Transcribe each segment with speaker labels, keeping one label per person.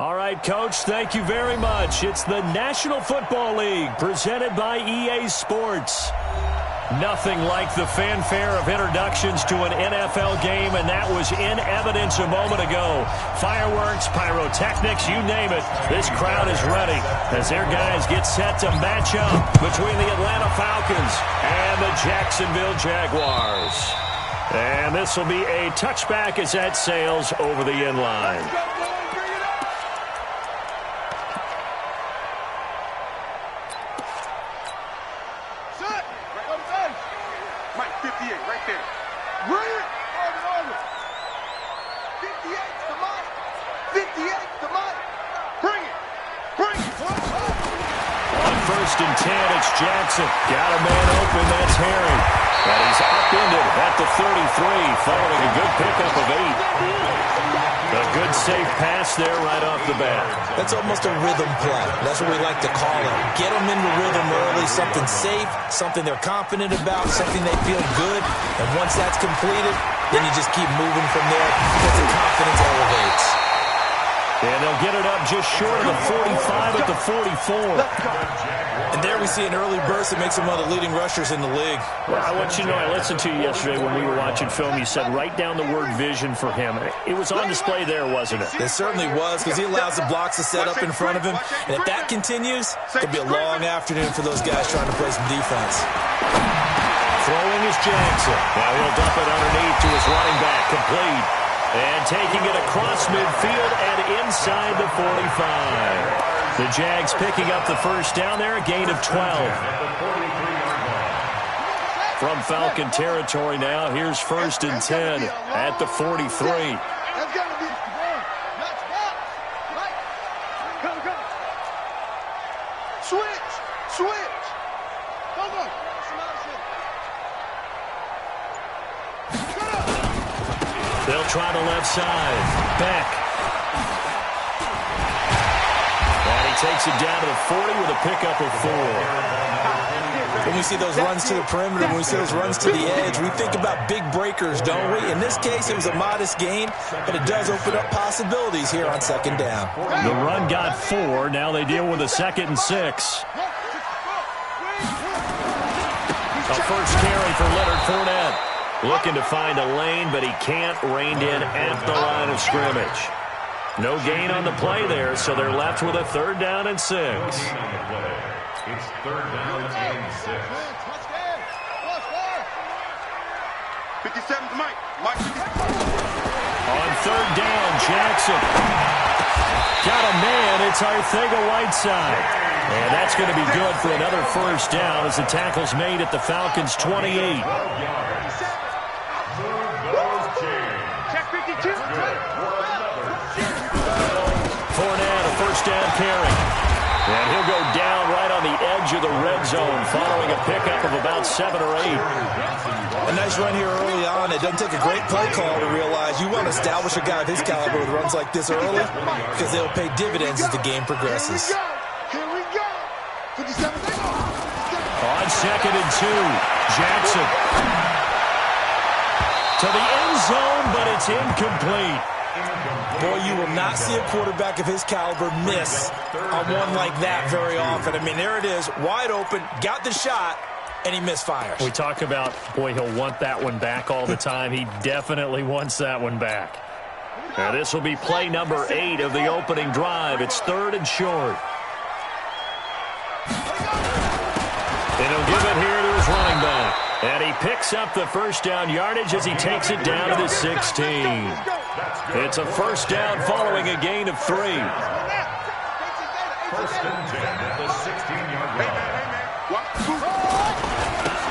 Speaker 1: All right, Coach, thank you very much. It's the National Football League presented by EA Sports. Nothing like the fanfare of introductions to an NFL game, and that was in evidence a moment ago. Fireworks, pyrotechnics, you name it. This crowd is ready as their guys get set to match up between the Atlanta Falcons and the Jacksonville Jaguars. And this will be a touchback as that sails over the end line. First and 10, it's Jackson. Got a man open, that's Harry. And he's upended at the 33, following a good pickup of 8. A good safe pass there right off the bat.
Speaker 2: That's almost a rhythm play. That's what we like to call it. Get them into rhythm early, something safe, something they're confident about, something they feel good. And once that's completed, then you just keep moving from there because the confidence elevates.
Speaker 1: And they'll get it up just short of the 45 at the 44.
Speaker 2: And there we see an early burst that makes him one of the leading rushers in the league.
Speaker 1: Well, I want you to know, I listened to you yesterday when we were watching film. You said write down the word vision for him. It was on display there, wasn't it?
Speaker 2: It certainly was, because he allows the blocks to set up in front of him. And if that continues, it'll be a long afternoon for those guys trying to play some defense.
Speaker 1: Throwing is Jackson. Now he'll dump it underneath to his running back, complete. And taking it across midfield and inside the 45. The Jags picking up the first down there, a gain of 12. From Falcon territory now, here's first and 10 at the 43. They'll try the left side. Back. And he takes it down to the 40 with a pickup of 4.
Speaker 2: When we see those runs to the perimeter, when we see those runs to the edge, we think about big breakers, don't we? In this case, it was a modest gain, but it does open up possibilities here on second down.
Speaker 1: The run got 4. Now they deal with a 2nd and 6. A first carry for Leonard Fournette. Looking to find a lane, but he can't. Reined in at the line of scrimmage. No gain on the play there, so they're left with a 3rd down and 6.
Speaker 3: It's 3rd down and 6. 57 to Mike.
Speaker 1: On 3rd down, Jackson. Got a man. It's Arcega-Whiteside. And that's going to be good for another first down as the tackle's made at the Falcons' 28. Fournette, a first down carry. And he'll go down right on the edge of the red zone following a pickup of about 7 or 8.
Speaker 2: A nice run here early on. It doesn't take a great play call to realize you want to establish a guy of his caliber with runs like this early because they'll pay dividends as the game progresses.
Speaker 3: Here we go. 57.
Speaker 1: On 2nd and 2, Jackson. To the end zone, but it's incomplete.
Speaker 2: Boy, you will not see a quarterback of his caliber miss on one like that very often. I mean, there it is, wide open, got the shot, and he misfires.
Speaker 1: We talk about, boy, he'll want that one back all the time. He definitely wants that one back. Now, this will be play number 8 of the opening drive. It's 3rd and short. And he'll give it here to his running back. And he picks up the first down yardage as he takes it down to the 16. It's a first down following a gain of 3.
Speaker 3: First and 10 at the 16-yard line.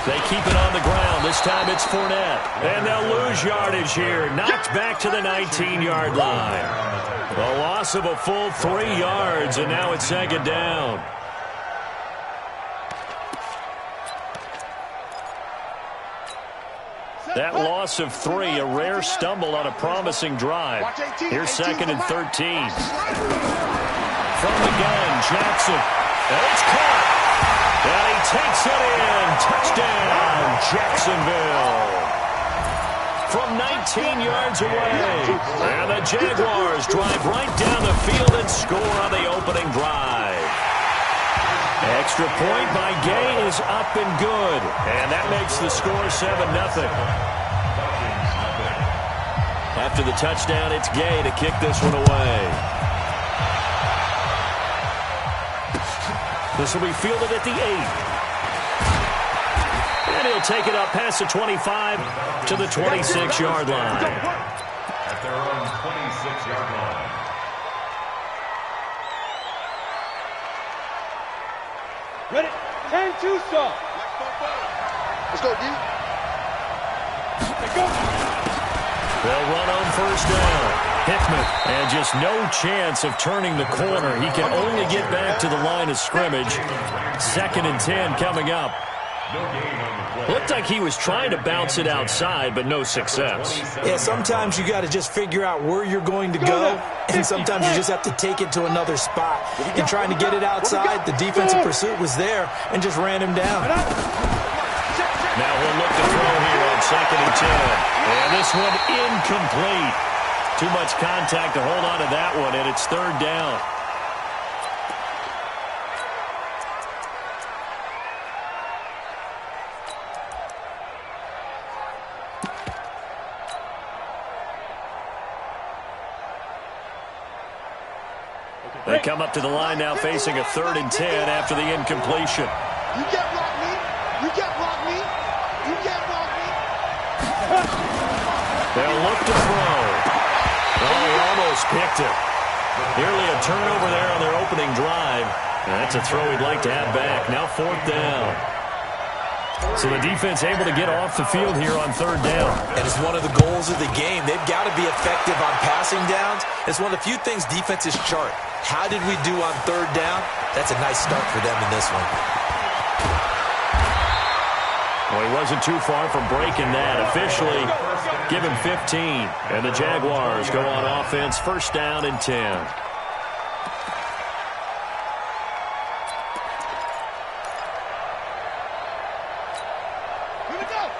Speaker 1: They keep it on the ground. This time it's Fournette. And they'll lose yardage here. Knocked back to the 19-yard line. A loss of a full 3 yards, and now it's 2nd down. That loss of 3, a rare stumble on a promising drive. Here's 2nd and 13. From the gun, Jackson. And it's caught. And he takes it in. Touchdown, Jacksonville. from 19 yards away. And the Jaguars drive right down the field and score on the opening drive. Extra point by Gay is up and good. And that makes the score 7-0. After the touchdown, it's Gay to kick this one away. This will be fielded at the 8. And he'll take it up past the 25 to the 26-yard line.
Speaker 3: At their own 26-yard line.
Speaker 4: Ready? 10-2 stop.
Speaker 3: Let's go, D.
Speaker 4: Let's go.
Speaker 1: They'll run on first down. Hickman, and just no chance of turning the corner. He can only get back to the line of scrimmage. 2nd and 10 coming up. Looked like he was trying to bounce it outside, but no success.
Speaker 2: Yeah, sometimes you got to just figure out where you're going to go, and sometimes you just have to take it to another spot. And trying to get it outside, the defensive pursuit was there and just ran him down.
Speaker 1: Now he'll look to throw here on 2nd and 10. And this one incomplete. Too much contact to hold on to that one, and it's 3rd down. They come up to the line now facing a 3rd and 10 after the incompletion.
Speaker 3: You can't block me. You can't block me. You can't block me.
Speaker 1: They'll look to throw. Oh, he almost picked it. Nearly a turnover there on their opening drive. And that's a throw he'd like to have back. Now 4th down. So the defense able to get off the field here on 3rd down.
Speaker 2: And it's one of the goals of the game. They've got to be effective on passing downs. It's one of the few things defenses chart. How did we do on 3rd down? That's a nice start for them in this one.
Speaker 1: Well, he wasn't too far from breaking that. Officially, give him 15. And the Jaguars go on offense, 1st down and 10.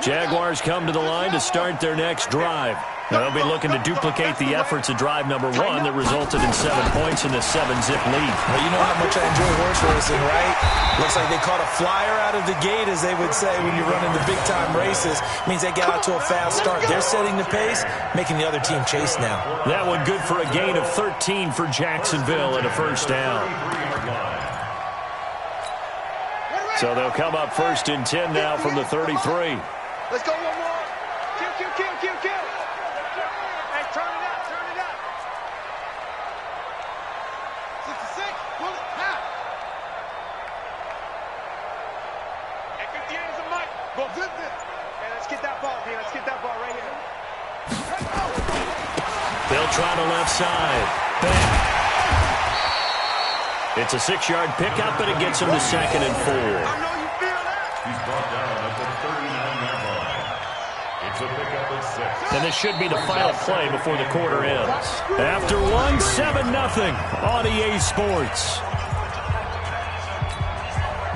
Speaker 1: Jaguars come to the line to start their next drive. They'll be looking to duplicate the efforts of drive number 1 that resulted in 7 points in the 7-zip lead.
Speaker 2: Well, you know how much I enjoy horse racing, right? Looks like they caught a flyer out of the gate, as they would say when you're running the big-time races. Means they got out to a fast start. They're setting the pace, making the other team chase now.
Speaker 1: That one good for a gain of 13 for Jacksonville and a 1st down. So they'll come up 1st and 10 now from the 33.
Speaker 3: Let's go one more. Kill. Hey, turn it up. 66, pull it, half. Hey, 58 is a mic. Go zip this. Hey, let's get that ball, man. Let's get that ball right here.
Speaker 1: They'll try the left side. Back. It's a 6-yard pickup, and it gets him to 2nd and 4.
Speaker 3: I know you feel that. He's brought down at the 39-yard line. It's a pickup at 6.
Speaker 1: And this should be the final play before the quarter ends. After one, 7-0 on EA Sports.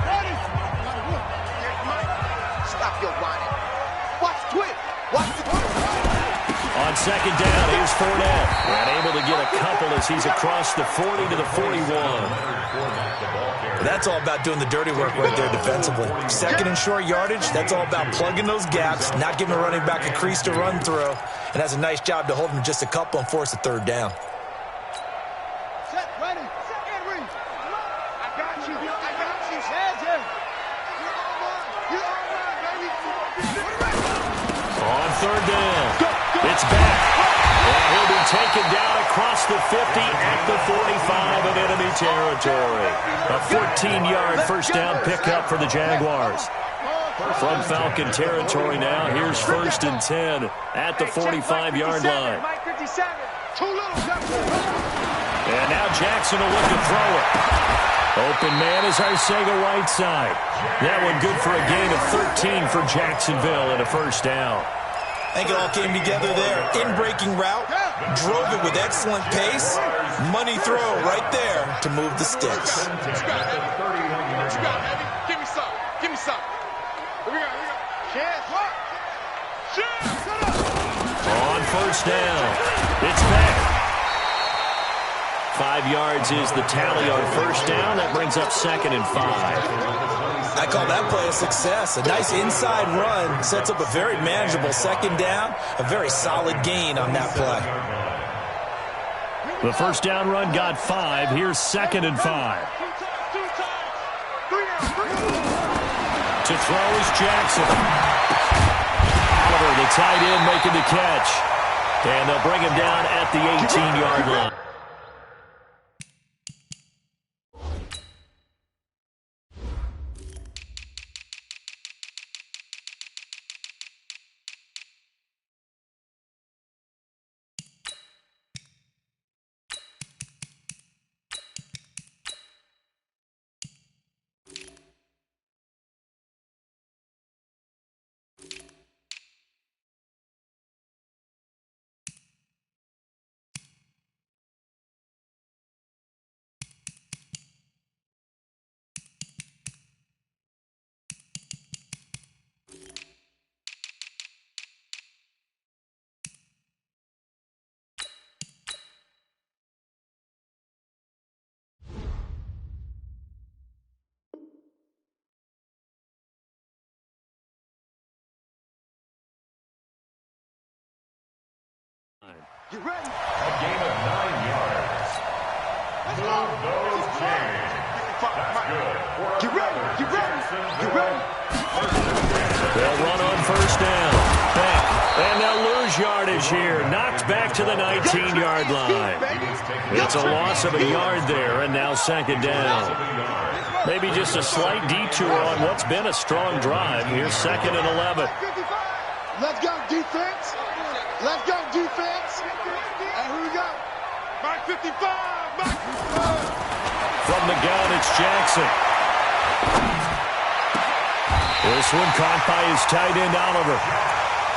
Speaker 3: Ready? Stop your whining. Watch twit. Watch the twit.
Speaker 1: On 2nd down, here's Fournette. And able to get a couple as he's across the 40 to the 41.
Speaker 2: That's all about doing the dirty work right there defensively. 2nd and short yardage, that's all about plugging those gaps, not giving a running back a crease to run through, and has a nice job to hold him just a couple and force a 3rd down.
Speaker 3: Set, ready. Second read. I got you. Heads in. You're all right, baby.
Speaker 1: On 3rd down, it's back. And he'll be taken down across the 50 at the 45 of enemy territory. A 14-yard 1st down pickup for the Jaguars. From Falcon territory now, here's 1st and 10 at the 45-yard line. And now Jackson will look to throw it. Open man is Arcega-Whiteside. That one good for a gain of 13 for Jacksonville and a 1st down.
Speaker 2: I think it all came together there. In-breaking route, drove it with excellent pace. Money throw right there to move the sticks.
Speaker 3: What you got, baby? Give me some. Here we go. Chance. Shut up.
Speaker 1: On first down, it's back. 5 yards is the tally on first down. That brings up 2nd and 5.
Speaker 2: I call that play a success. A nice inside run sets up a very manageable 2nd down. A very solid gain on that play.
Speaker 1: The first down run got 5. Here's 2nd and 5. To throw is Jackson. Oliver, the tight end, making the catch. And they'll bring him down at the 18-yard line.
Speaker 4: Get ready.
Speaker 3: A gain of 9 yards. Move those chains. That's good.
Speaker 4: Get ready. Get ready. Get ready.
Speaker 1: They'll run on first down. Back. And they'll lose yardage here. Knocked back to the 19-yard line. It's a loss of a yard there, and now 2nd down. Maybe just a slight detour on what's been a strong drive. Here's 2nd and 11.
Speaker 4: Let's go, defense. Let's go, defense. And here we go. Mark 55. Mark 55.
Speaker 1: From the gun, it's Jackson. This one caught by his tight end, Oliver.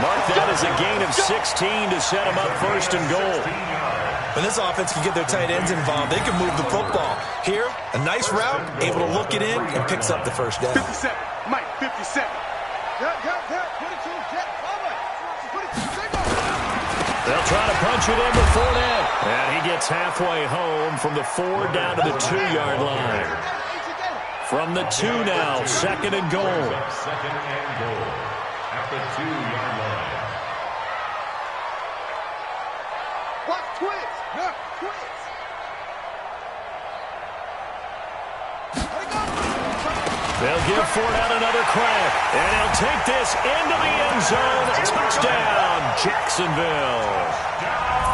Speaker 1: Mark that as a gain of 16 to set him up 1st and goal.
Speaker 2: When this offense can get their tight ends involved, they can move the football. Here, a nice route, able to look it in, and picks up the first down.
Speaker 4: 57. Mike, 57. Get. 22. Get.
Speaker 1: They'll try to punch it in with Fournette. And he gets halfway home from the 4 down to the 2-yard line. From the 2 now, 2nd and goal.
Speaker 3: 2nd and goal at the 2-yard line.
Speaker 4: Watch twins. Yeah, twins.
Speaker 1: They'll give Fournette another crack. And he'll take this into the end zone. Touchdown, Jacksonville.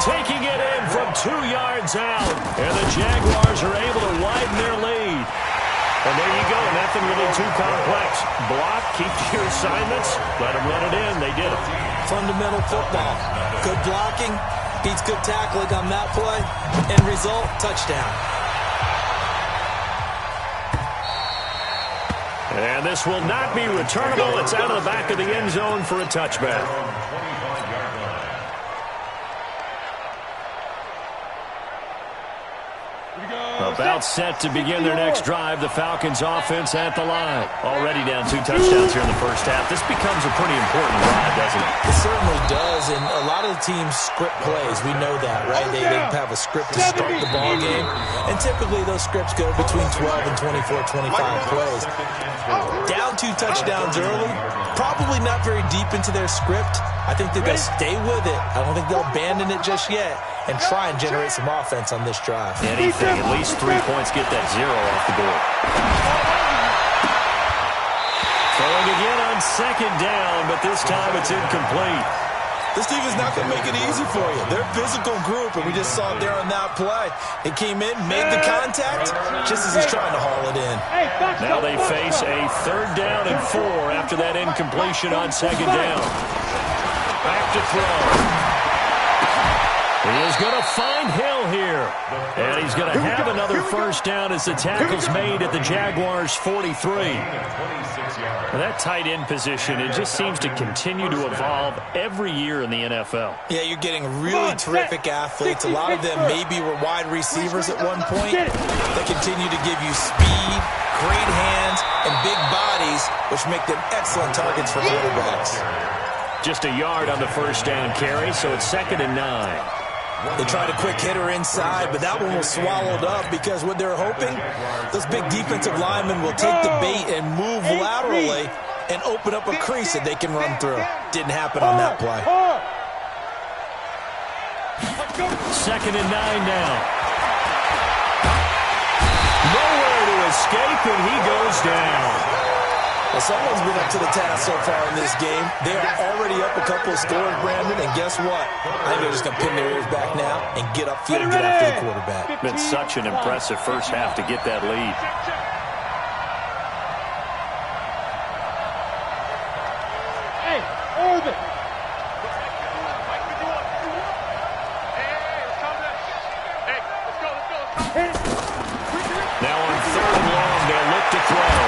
Speaker 1: Taking it in from 2 yards out. And the Jaguars are able to widen their lead. And there you go. Nothing really too complex. Block, keep to your assignments. Let them run it in. They did it.
Speaker 2: Fundamental football. Good blocking. Beats good tackling on that play. End result, touchdown.
Speaker 1: And this will not be returnable. It's out of the back of the end zone for a touchback. About set to begin their next drive. The Falcons offense at the line. Already down 2 touchdowns here in the first half. This becomes a pretty important drive, doesn't it?
Speaker 2: It certainly does, and a lot of the teams script plays. We know that, right? They have a script to start the ball game, and typically those scripts go between 12 and 24, 25 plays. Down 2 touchdowns early, probably not very deep into their script. I think that they'll stay with it. I don't think they'll abandon it just yet and try and generate some offense on this drive.
Speaker 1: Anything, at least 3 points, get that 0 off the board. Throwing again on 2nd down, but this time it's incomplete.
Speaker 2: This team is not going to make it easy for you. They're a physical group, and we just saw it there on that play. It came in, made the contact, just as he's trying to haul it in.
Speaker 1: Now they face a 3rd down and 4 after that incompletion on 2nd down. Back to throw. He is going to find Hill here. And he's going to have another first down as the tackle's made at the Jaguars' 43. And that tight end position, it just seems to continue to evolve every year in the NFL.
Speaker 2: Yeah, you're getting really terrific athletes. A lot of them maybe were wide receivers at one point. They continue to give you speed, great hands, and big bodies, which make them excellent targets for quarterbacks.
Speaker 1: Just a yard on the first down carry, so it's 2nd and 9.
Speaker 2: They tried a quick hitter inside, but that one was swallowed up because what they're hoping, those big defensive linemen will take the bait and move laterally and open up a crease that they can run through. Didn't happen on that play.
Speaker 1: 2nd and 9 now. Nowhere to escape, and he goes down.
Speaker 2: Well, someone's been up to the task so far in this game. They are already up a couple of scores, Brandon, and guess what? I think they're just going to pin their ears back now and get upfield and get after the quarterback.
Speaker 1: Been such an impressive first half to get that lead.
Speaker 4: Hey, Orbit!
Speaker 1: Now on 3rd and long, they'll look to throw.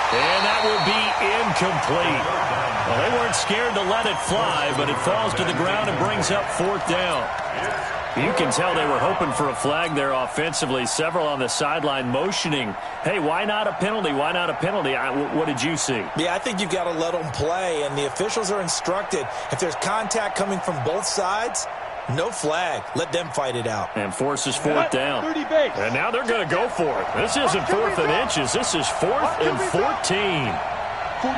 Speaker 1: And that will be incomplete. Well, they weren't scared to let it fly, but it falls to the ground and brings up 4th down. You can tell they were hoping for a flag there offensively. Several on the sideline motioning, hey, why not a penalty? Why not a penalty? What did you see?
Speaker 2: Yeah, I think you've got to let them play, and the officials are instructed. If there's contact coming from both sides, no flag. Let them fight it out.
Speaker 1: And forces 4th down. And now they're going to go for it. This isn't 4th and inches. This is 4th and 14. Now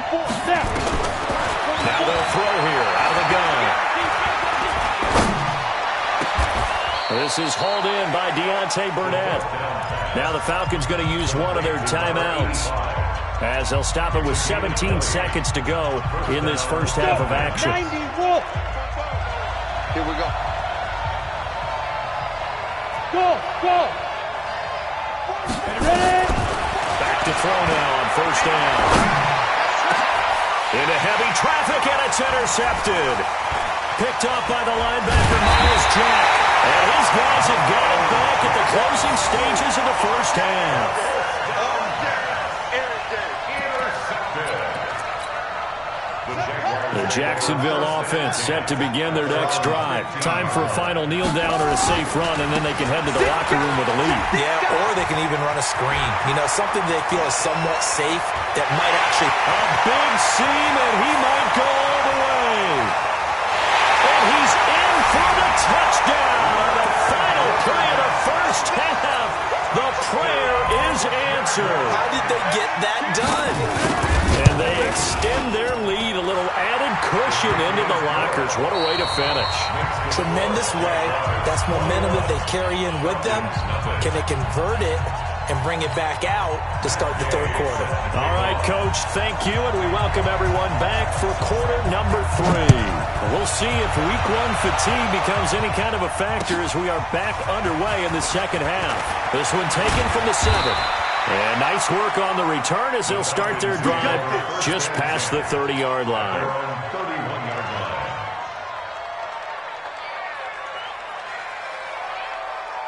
Speaker 1: they'll throw here out of the gun. This is hauled in by Deontay Burnett. Now the Falcons going to use one of their timeouts as they'll stop it with 17 seconds to go in this first half of action.
Speaker 4: Here we go. Go! Ready?
Speaker 1: Back to throw now on 1st down. Into heavy traffic, and it's intercepted. Picked up by the linebacker, Miles Jack. And his guys have got it back at the closing stages of the first half. The Jacksonville offense set to begin their next drive. Time for a final kneel down or a safe run, and then they can head to the locker room with a lead.
Speaker 2: Yeah, or they can even run a screen. You know, something they feel is somewhat safe that might actually...
Speaker 1: A big seam, and he might go all the way. And he's in for the touchdown on the final play of the first half. The prayer is answered.
Speaker 2: How did they get that done?
Speaker 1: And they extend their lead, a little added cushion into the lockers. What a way to finish.
Speaker 2: Tremendous way. That's momentum that they carry in with them. Can they convert it and bring it back out to start the 3rd quarter?
Speaker 1: All right, Coach, thank you, and we welcome everyone back for quarter number 3. We'll see if week 1 fatigue becomes any kind of a factor as we are back underway in the second half. This one taken from the 7. And nice work on the return as they'll start their drive just past the 30-yard line.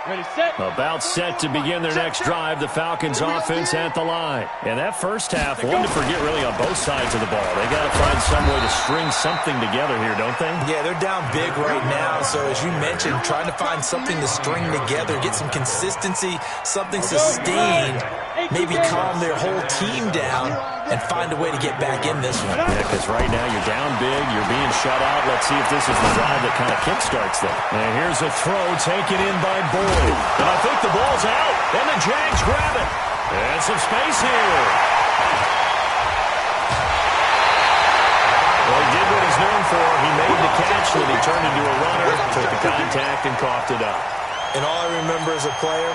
Speaker 4: Ready, set.
Speaker 1: About set to begin their next drive, the Falcons offense at the line. And that first half, one to forget really on both sides of the ball. They got to find some way to string something together here, don't they?
Speaker 2: Yeah, they're down big right now. So as you mentioned, trying to find something to string together, get some consistency, something sustained, maybe calm their whole team down and find a way to get back in this one.
Speaker 1: Yeah, because right now you're down big, you're being shut out. Let's see if this is the drive that kind of kickstarts them. And here's a throw taken in by Boyd. And I think the ball's out, and the Jags grab it. And some space here. Well, he did what he's known for. He made the catch, then he turned into a runner, took the contact, and coughed it up.
Speaker 2: And all I remember as a player,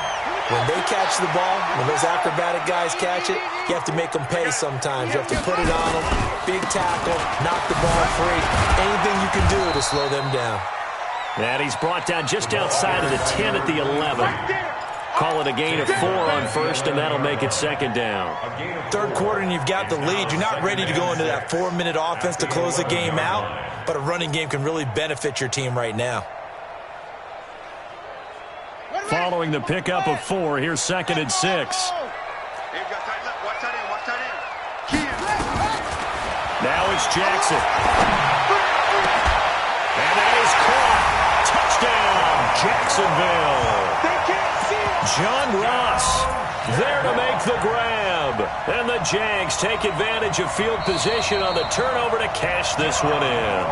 Speaker 2: when they catch the ball, when those acrobatic guys catch it, you have to make them pay sometimes. You have to put it on them, big tackle, knock the ball free. Anything you can do to slow them down.
Speaker 1: And he's brought down just outside of the 10 at the 11. Call it a gain of 4 on first, and that'll make it 2nd down.
Speaker 2: 3rd quarter, and you've got the lead. You're not ready to go into that 4-minute offense to close the game out, but a running game can really benefit your team right now.
Speaker 1: Following the pickup of 4, here's 2nd and 6. Now it's Jackson. And that is caught. Touchdown, Jacksonville. John Ross there to make the grab. And the Jags take advantage of field position on the turnover to cash this one in.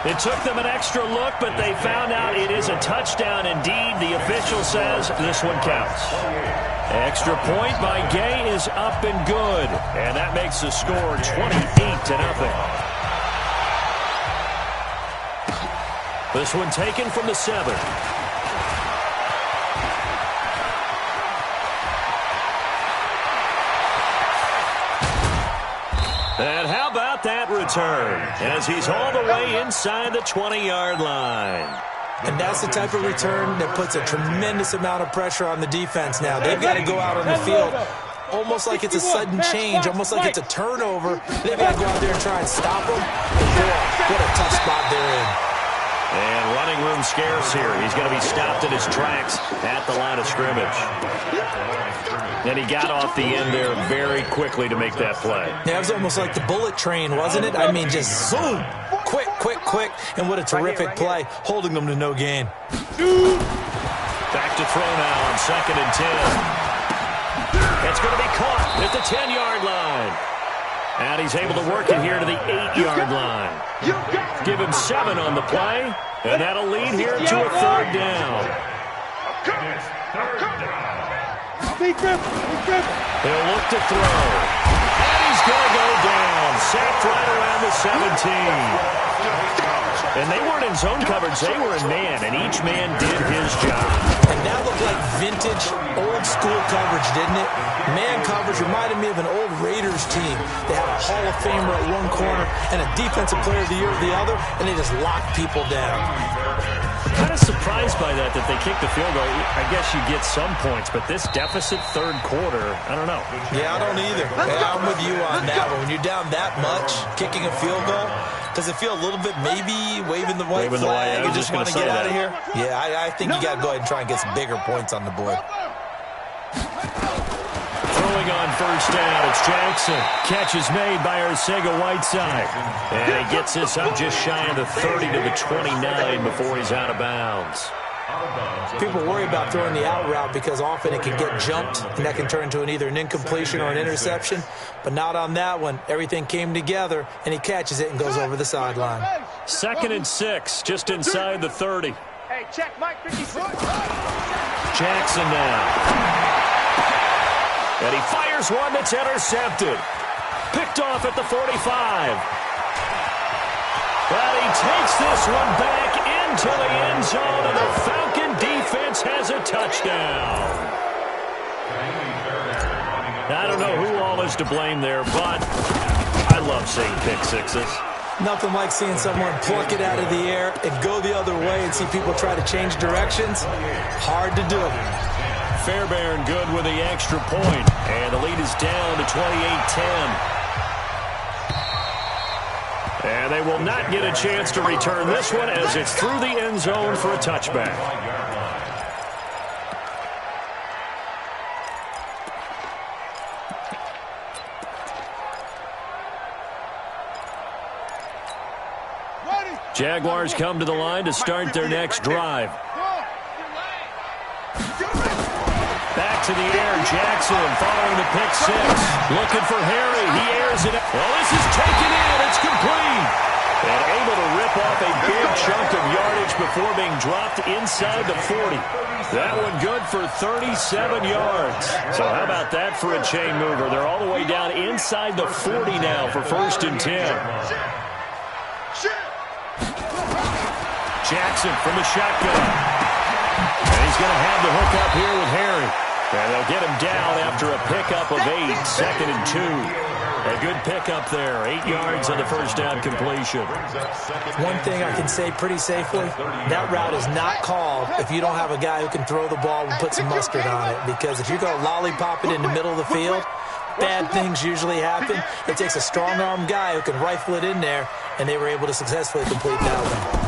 Speaker 1: It took them an extra look, but they found out it is a touchdown indeed. The official says this one counts. Extra point by Gay is up and good. And that makes the score 28-0. This one taken from the 7. And how about that return as he's all the way inside the 20-yard line.
Speaker 2: And that's the type of return that puts a tremendous amount of pressure on the defense now. They've got to go out on the field almost like it's a sudden change, almost like it's a turnover. They've got to go out there and try and stop them. And boy, what a tough spot they're in.
Speaker 1: And running room scarce here. He's going to be stopped in his tracks at the line of scrimmage. And he got off the end there very quickly to make that play.
Speaker 2: Yeah, it was almost like the bullet train, wasn't it? I mean, just zoom. Quick, quick, quick. And what a terrific play, holding them to no gain.
Speaker 1: Back to throw now on 2nd and 10. It's going to be caught at the 10-yard line. And he's able to work it here to the 8-yard line. Give him 7 on the play, and that'll lead here to a 3rd down. He'll look to throw. And he's going to go down. Sacked right around the 17. And they weren't in zone coverage. They were in man, and each man did his job.
Speaker 2: And that looked like vintage, old-school coverage, didn't it? Man coverage reminded me of an old Raiders team. They had a Hall of Famer at one corner and a Defensive Player of the Year at the other, and they just locked people down.
Speaker 1: I'm kind of surprised by that they kicked the field goal. I guess you get some points, but this deficit 3rd quarter, I don't know.
Speaker 2: Yeah, I don't either. Yeah, I'm with you on that one. When you're down that much, kicking a field goal, does it feel a little bit maybe waving the white flag? You just want to get out of here? Yeah, I think you got to go ahead and try and get some bigger points on the board.
Speaker 1: Throwing on 1st down, it's Jackson. Catch is made by Arcega-Whiteside. And he gets this up just shy of the 30 to the 29 before he's out of bounds.
Speaker 2: People worry about throwing the out route because often it can get jumped, and that can turn into either an incompletion or an interception. But not on that one. Everything came together, and he catches it and goes over the sideline.
Speaker 1: 2nd and 6, just inside the 30.
Speaker 4: Hey, check Mike 56.
Speaker 1: Jackson now. And he fires one that's intercepted. Picked off at the 45. But he takes this one back into the end zone, and the Falcon defense has a touchdown. I don't know who all is to blame there, but I love seeing pick sixes.
Speaker 2: Nothing like seeing someone pluck it out of the air and go the other way and see people try to change directions. Hard to do.
Speaker 1: Fairbairn good with the extra point, and the lead is down to 28-10. And they will not get a chance to return this one as it's through the end zone for a touchback. Jaguars come to the line to start their next drive. Back to the air, Jackson following the pick 6. Looking for Harry. He airs it. Well, this is taken in. It's complete. And able to rip off a big chunk of yardage before being dropped inside the 40. That one good for 37 yards. So how about that for a chain mover? They're all the way down inside the 40 now for 1st and 10. Jackson from the shotgun. And he's going to have the hook up here with Harry. And they'll get him down after a pickup of 8, 2nd and 2. A good pickup there, 8 yards on the 1st down completion.
Speaker 2: One thing I can say pretty safely, that route is not called if you don't have a guy who can throw the ball and put some mustard on it. Because if you go lollipop it in the middle of the field, bad things usually happen. It takes a strong-arm guy who can rifle it in there, and they were able to successfully complete that one.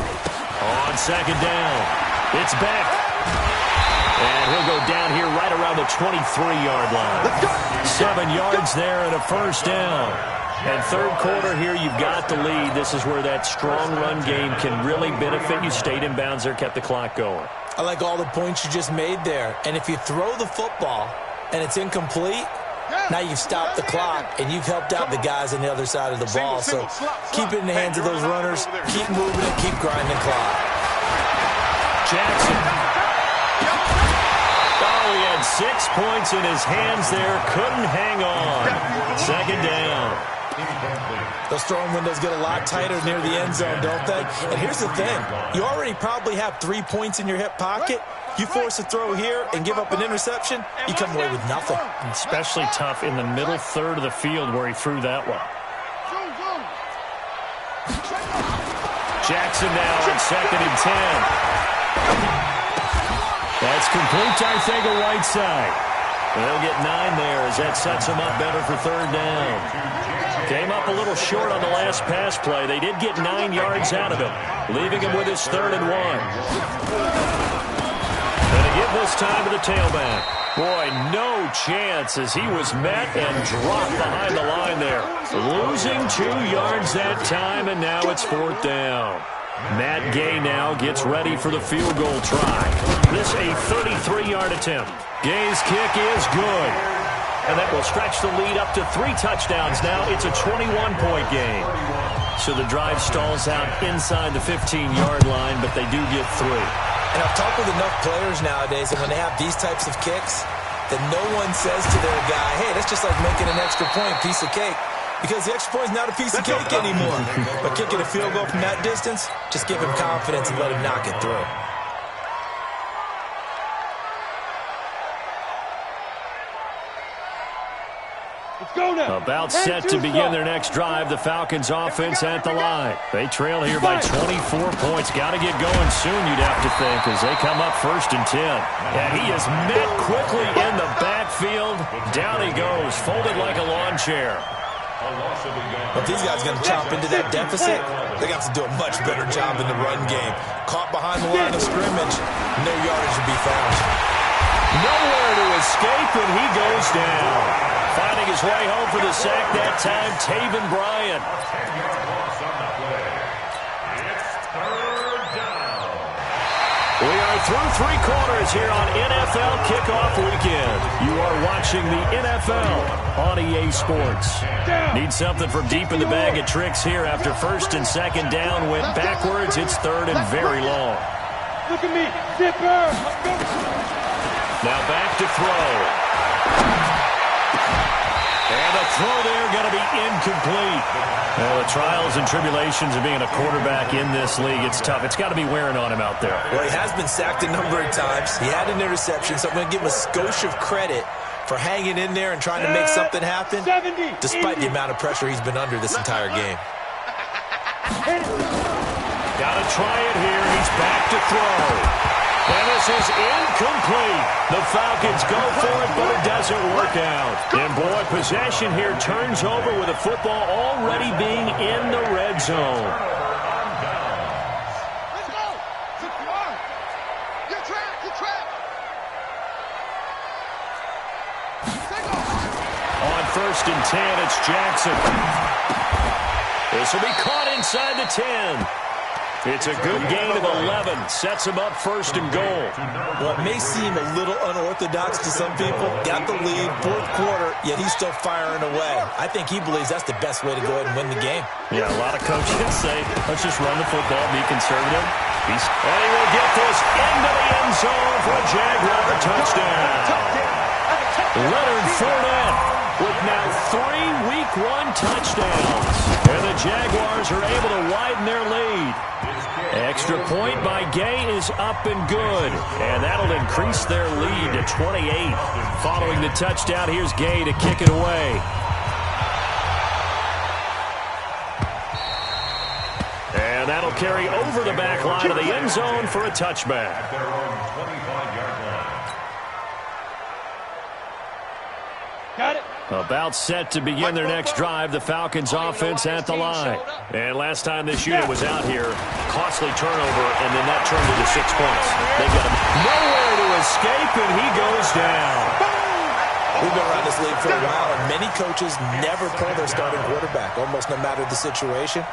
Speaker 1: On 2nd down, it's back. And he'll go down here right around the 23-yard line. 7 yards there and a 1st down. And third quarter here, you've got the lead. This is where that strong run game can really benefit you. Stayed in bounds there, kept the clock going.
Speaker 2: I like all the points you just made there. And if you throw the football and it's incomplete, now you've stopped the clock and you've helped out the guys on the other side of the ball. So keep it in the hands of those runners. Keep moving it. Keep grinding the clock.
Speaker 1: Jackson. Oh, he had 6 points in his hands there. Couldn't hang on. Second down.
Speaker 2: Those throwing windows get a lot tighter near the end zone, don't they? And here's the thing. You already probably have 3 points in your hip pocket. You force a throw here and give up an interception, you come away with nothing.
Speaker 1: Especially tough in the middle third of the field where he threw that one. Jackson now on 2nd and 10. That's complete to Whiteside. They'll get 9 there as that sets him up better for third down. Came up a little short on the last pass play. They did get 9 yards out of him, leaving him with his 3rd and 1. And to give this time to the tailback. Boy, no chance as he was met and dropped behind the line there. Losing 2 yards that time, and now it's 4th down. Matt Gay now gets ready for the field goal try. This a 33-yard attempt. Gay's kick is good. And that will stretch the lead up to 3 touchdowns now. It's a 21-point game. So the drive stalls out inside the 15-yard line, but they do get 3.
Speaker 2: And I've talked with enough players nowadays, and when they have these types of kicks, that no one says to their guy, hey, that's just like making an extra point, piece of cake. Because the extra point is not a piece of cake anymore. But kicking a field goal from that distance, just give him confidence and let him knock it through.
Speaker 1: About set to begin their next drive. The Falcons offense at the line. They trail here by 24 points. Got to get going soon, you'd have to think, as they come up 1st and 10. And he is met quickly in the backfield. Down he goes, folded like a lawn chair.
Speaker 2: If these guys are going to chop into that deficit, they got to do a much better job in the run game. Caught behind the line of scrimmage, no yardage to be found.
Speaker 1: Nowhere to escape, and he goes down. Finding his way home for the sack that time, Taven Bryan. We are through 3 quarters here on NFL Kickoff Weekend. You are watching the NFL on EA Sports. Need something from deep in the bag of tricks here after 1st and 2nd down. Went backwards. It's 3rd and very long.
Speaker 4: Look at me. Zipper.
Speaker 1: Now back to throw. And a throw there going to be incomplete. Well, the trials and tribulations of being a quarterback in this league, it's tough. It's got to be wearing on him out there.
Speaker 2: Well, he has been sacked a number of times. He had an interception, so I'm going to give him a skosh of credit for hanging in there and trying to make something happen, despite the amount of pressure he's been under this entire game.
Speaker 1: Got to try it here. He's back to throw. And this is incomplete. The Falcons go for it, but it doesn't work out. And, boy, possession here turns over with the football already being in the red zone.
Speaker 4: Let's go. Get track.
Speaker 1: On 1st and 10, it's Jackson. This will be caught inside the 10. It's a good gain of 11. Sets him up 1st and goal.
Speaker 2: Well, it may seem a little unorthodox to some people. Got the lead, 4th quarter, yet he's still firing away. I think he believes that's the best way to go ahead and win the game.
Speaker 1: Yeah, a lot of coaches say, let's just run the football, be conservative. And he will get this into the end zone for a Jaguar touchdown. Leonard Fournette with now 3 Week 1 touchdowns. And the Jaguars are able to widen their lead. Extra point by Gay is up and good. And that'll increase their lead to 28. Following the touchdown, here's Gay to kick it away. And that'll carry over the back line of the end zone for a touchback.
Speaker 4: Got it.
Speaker 1: About set to begin their next drive, the Falcons offense at the line. And last time this unit was out here, costly turnover, and then that turned into 6 points. They got him nowhere to escape, and he goes down.
Speaker 2: We've been around this league for a while, and many coaches never pull their starting quarterback, almost no matter the situation.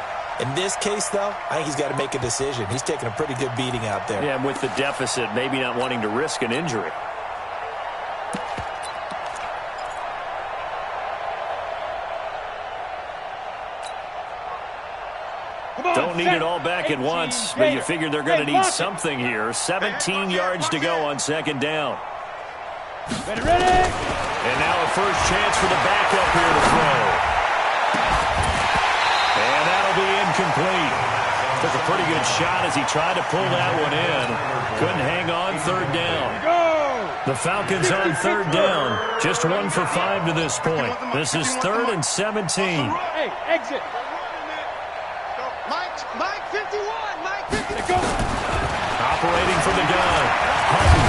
Speaker 2: In this case, though, I think he's got to make a decision. He's taking a pretty good beating out there.
Speaker 1: Yeah, and with the deficit, maybe not wanting to risk an injury. Don't need it all back at once, but you figure they're going to need something here. 17 yards to go on second down.
Speaker 5: Ready.
Speaker 1: And now a first chance for the backup here to throw. And that'll be incomplete. Took a pretty good shot as he tried to pull that one in. Couldn't hang on third down. The Falcons on third down. Just 1 for 5 to this point. This is 3rd and 17.
Speaker 5: Hey, exit.
Speaker 4: Mike 51. Mike 51.
Speaker 1: Operating from the gun. Hutton.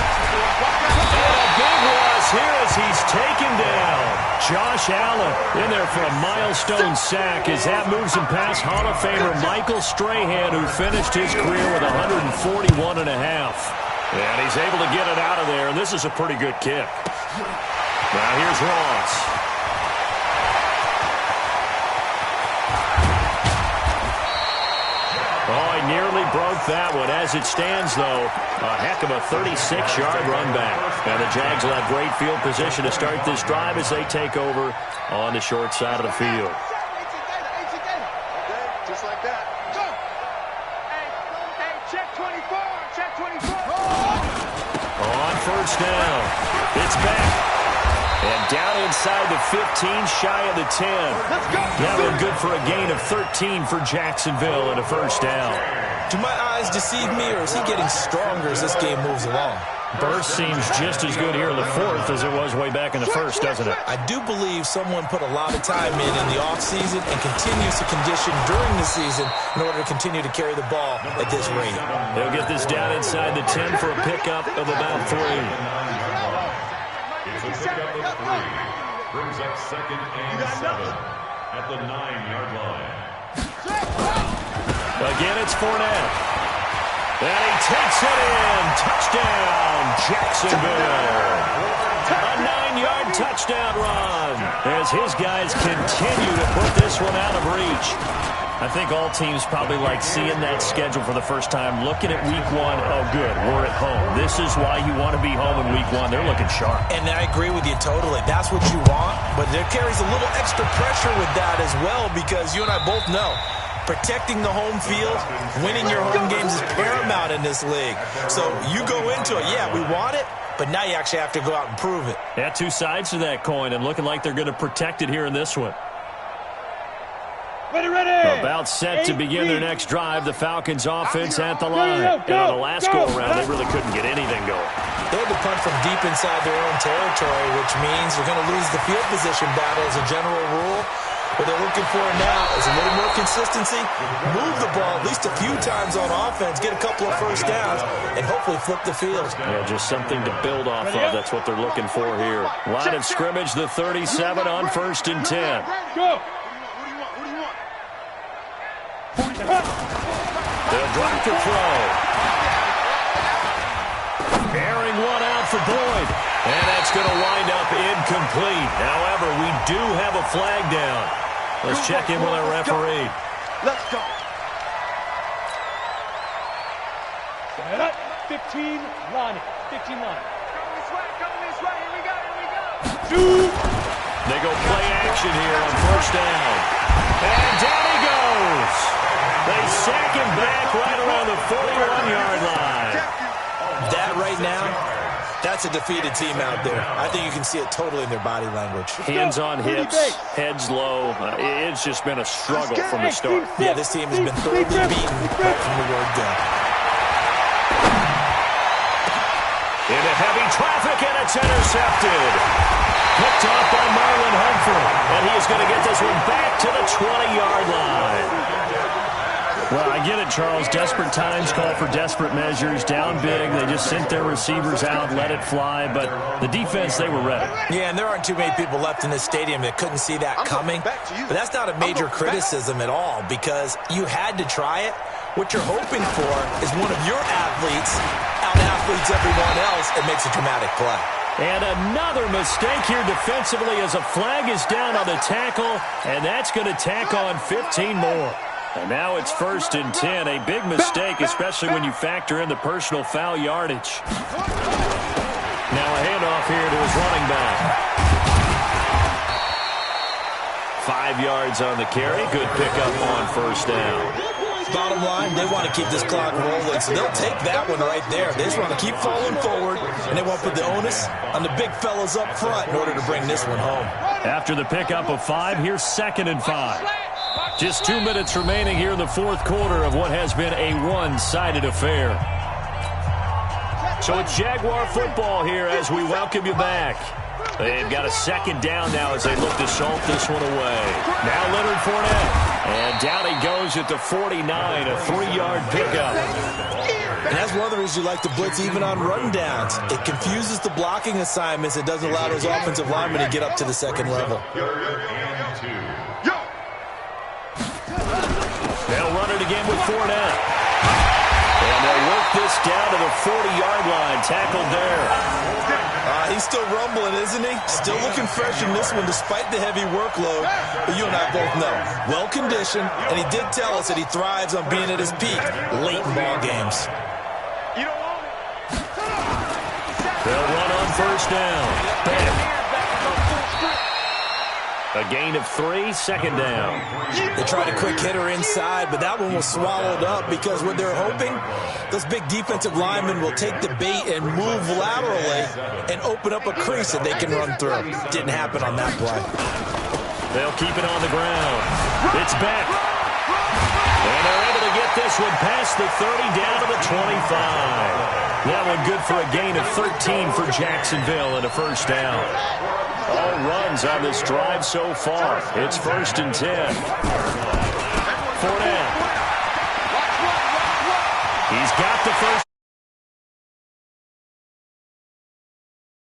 Speaker 1: And a big loss here as he's taken down. Josh Allen in there for a milestone sack as that moves him past Hall of Famer Michael Strahan, who finished his career with 141.5. And he's able to get it out of there, and this is a pretty good kick. Now here's Ross. Oh, he nearly broke that one. As it stands, though, a heck of a 36-yard run back. And the Jags will have great field position to start this drive as they take over on the short side of the field.
Speaker 4: Just like that. Go. Hey, check 24. Check 24.
Speaker 1: On first down. It's back. And down inside the 15, shy of the 10.
Speaker 4: Let's go.
Speaker 1: That one good for a gain of 13 for Jacksonville and a first down.
Speaker 2: Do my eyes deceive me, or is he getting stronger as this game moves along?
Speaker 1: Burst seems just as good here in the fourth as it was way back in the first, doesn't it?
Speaker 2: I do believe someone put a lot of time in the offseason and continues to condition during the season in order to continue to carry the ball at this rate.
Speaker 1: They'll get this down inside the 10 for a pickup of about 3.
Speaker 3: It's a pickup of 3. Brings up 2nd and 7 at the 9-yard line.
Speaker 1: Again, it's Fournette. And he takes it in. Touchdown, Jacksonville. A 9-yard touchdown run as his guys continue to put this one out of reach. I think all teams probably like seeing that schedule for the first time, looking at week 1. Oh, good, we're at home. This is why you want to be home in week 1. They're looking sharp.
Speaker 2: And I agree with you totally. That's what you want, but there carries a little extra pressure with that as well, because you and I both know protecting the home field, winning your home games is paramount in this league. So you go into it, yeah, we want it, but now you actually have to go out and prove it.
Speaker 1: Yeah, 2 sides to that coin, and looking like they're going to protect it here in this one.
Speaker 5: Ready.
Speaker 1: About set to begin their next drive. The Falcons offense at the line. And on the last go-around, they really couldn't get anything going.
Speaker 2: They had to punt from deep inside their own territory, which means they're going to lose the field position battle as a general rule. What they're looking for now is a little more consistency, move the ball at least a few times on offense, get a couple of first downs, and hopefully flip the field.
Speaker 1: Yeah, just something to build off of. That's what they're looking for here. Line of scrimmage, the 37 on 1st and 10.
Speaker 5: Go.
Speaker 1: They'll drop to throw. Airing one out for Boyd. And that's going to wind up incomplete. However, we do have a flag down. Let's check in with our referee.
Speaker 4: Let's go.
Speaker 5: 15 line. 15 line.
Speaker 4: Coming this way. Here we go.
Speaker 1: They go play action here on first down. And down he goes. They sack him back right around the 41-yard line.
Speaker 2: That right now, that's a defeated team out there. I think you can see it totally in their body language.
Speaker 1: Hands on hips, heads low. It's just been a struggle from the start.
Speaker 2: Yeah, this team has been thoroughly beaten right from the word go.
Speaker 1: Into heavy traffic, and it's intercepted. Picked off by Marlon Humphrey. And he is going to get this one back to the 20-yard line. Well, I get it, Charles. Desperate times call for desperate measures. Down big. They just sent their receivers out, let it fly. But the defense, they were ready.
Speaker 2: Yeah, and there aren't too many people left in this stadium that couldn't see that coming. But that's not a major criticism at all, because you had to try it. What you're hoping for is one of your athletes out-athletes everyone else and makes a dramatic play.
Speaker 1: And another mistake here defensively as a flag is down on the tackle, and that's going to tack on 15 more. And now it's 1st and 10. A big mistake, especially when you factor in the personal foul yardage. Now a handoff here to his running back. 5 yards on the carry. Good pickup on 1st down.
Speaker 2: Bottom line, they want to keep this clock rolling, so they'll take that one right there. They just want to keep falling forward, and they want to put the onus on the big fellas up front in order to bring this one home.
Speaker 1: After the pickup of 5, here's 2nd and 5. Just 2 minutes remaining here in the 4th quarter of what has been a one-sided affair. So it's Jaguar football here as we welcome you back. They've got a 2nd down now as they look to salt this one away. Now Leonard Fournette. And down he goes at the 49, a 3-yard pickup.
Speaker 2: And that's one of the reasons you like to blitz even on rundowns. It confuses the blocking assignments. It doesn't allow those offensive linemen to get up to the 2nd level.
Speaker 1: They'll run it again with Fournette. And they'll work this down to the 40-yard line. Tackled there.
Speaker 2: He's still rumbling, isn't he? Still looking fresh in this one despite the heavy workload. But you and I both know, well-conditioned, and he did tell us that he thrives on being at his peak late in ball games.
Speaker 1: They'll run on 1st down. Bam. A gain of 3, 2nd down.
Speaker 2: They tried a quick hitter inside, but that one was swallowed up because what they're hoping, those big defensive linemen will take the bait and move laterally and open up a crease that they can run through. Didn't happen on that play.
Speaker 1: They'll keep it on the ground. It's back. And they're able to get this one past the 30 down to the 25. That one good for a gain of 13 for Jacksonville and a 1st down. All runs on this drive so far. It's 1st and 10. Fournette. He's got the first.